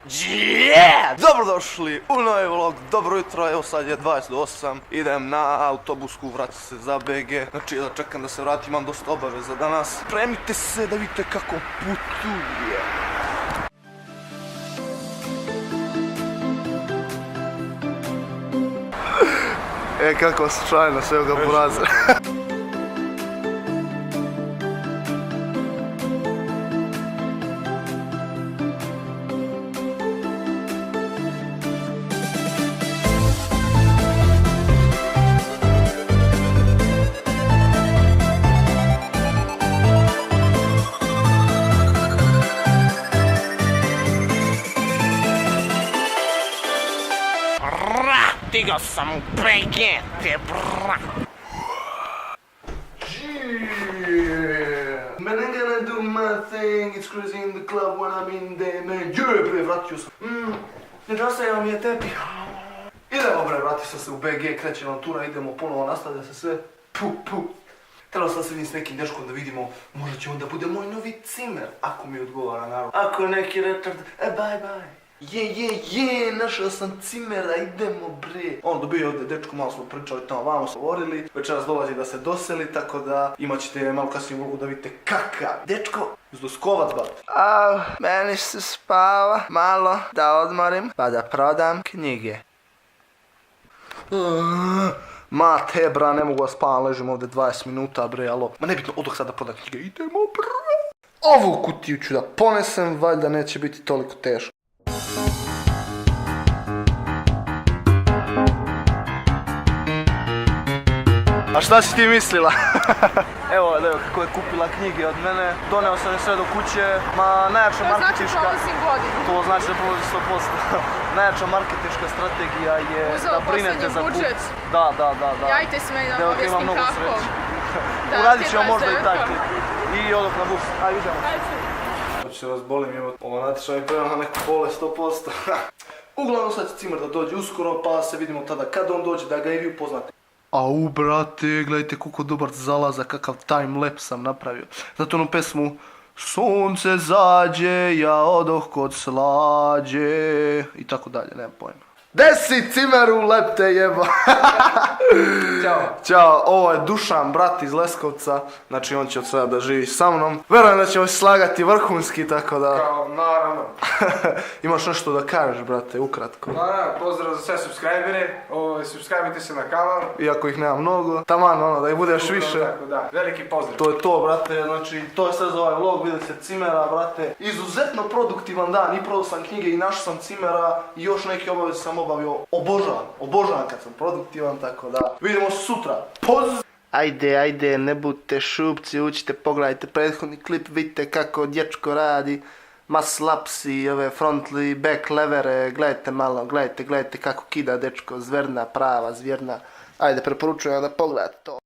Yeah! Dobrodošli u novi vlog, dobro jutro, evo sad je 28, idem na autobusku, vraćam se za BG, znači da čekam da se vratim, imam dosta obaveza danas. Spremite se da vidite kako putuje. Kako slučajno sve ga poraze. Stigao sam u BG, te bra. Man, I'm gonna do my thing, it's crazy in the club when I'm in there, man. Yeah, bre, vratio sam. Nedostajao mi je tepi. Idemo, bre, vratio sam se u BG, kreće nam tura, idemo ponovo, nastavlja se sve. Trebao sam se vidim s nekim dečkom da vidimo, možda će onda bude moj novi cimer, ako mi odgovara, naravno. Ako je neki retard, bye bye. Našao sam cimera, idemo bre. On dobio ovdje dečko, malo smo pričali tamo, vamo smo govorili. Večeras dolazi da se doseli, tako da imat ćete malo kasnije vlogu da vidite kakav dečko. Uzdoskovac, bat. Meni se spava, malo da odmorim, pa da prodam knjige. Ma te bra, ne mogu da spavam, ležim ovdje 20 minuta bre, alo. Ma nebitno, odoh sad da prodam knjige, idemo bre. Ovu kutiju ću da ponesem, valjda neće biti toliko teško. A šta si ti mislila? Evo kako je kupila knjige od mene, doneo sam je sve do kuće, ma najjača marketinška... To znači godinu. To znači da prolazi 100%. Najjača marketinška strategija je da brinete za kup. Da. Jajte se meni da objasnim kako. Uradit ćemo možda i taj klip. I odok na bus, ajde idemo. Znači se razbolim, ova natječaj mi prema na neku pole 100%. Uglavnom sad će cimer da dođe uskoro, pa se vidimo tada kad on dođe, da ga i vi upoznate. Au brate, gledajte koliko dobar zalaza, kakav timelapse sam napravio. Zato onu pesmu Sunce zađe, ja odoh kod slađe i tako dalje, nemam pojma. Desi cimeru, lep te jeba. Ćao, ovo je Dušan, brat iz Leskovca, znači on će od sada da živi sa mnom. Verujem da ćemo se slagati vrhunski, tako da... Kao, naravno. Imaš nešto da kažeš, brate, ukratko. Naravno, pozdrav za sve subscribere, subscribe-ite se na kanal. Iako ih nema mnogo, taman ono, da ih bude još više. Tako da, veliki pozdrav. To je to, brate, znači, to je sve za ovaj vlog, vidjeli ste cimera, brate. Izuzetno produktivan dan, i prodao sam knjige i našao sam cimera i još neke obaveze sam obavio. Obožavam kad sam produktivan, tako da vidimo se sutra. Ajde, ne budite šupci, učite, pogledajte prethodni klip, vidite kako dječko radi. Maslapsi, ove frontli, back levere, gledajte malo, gledajte kako kida dečko, zverna, prava, zvjerna. Ajde, preporučujem da pogledate to.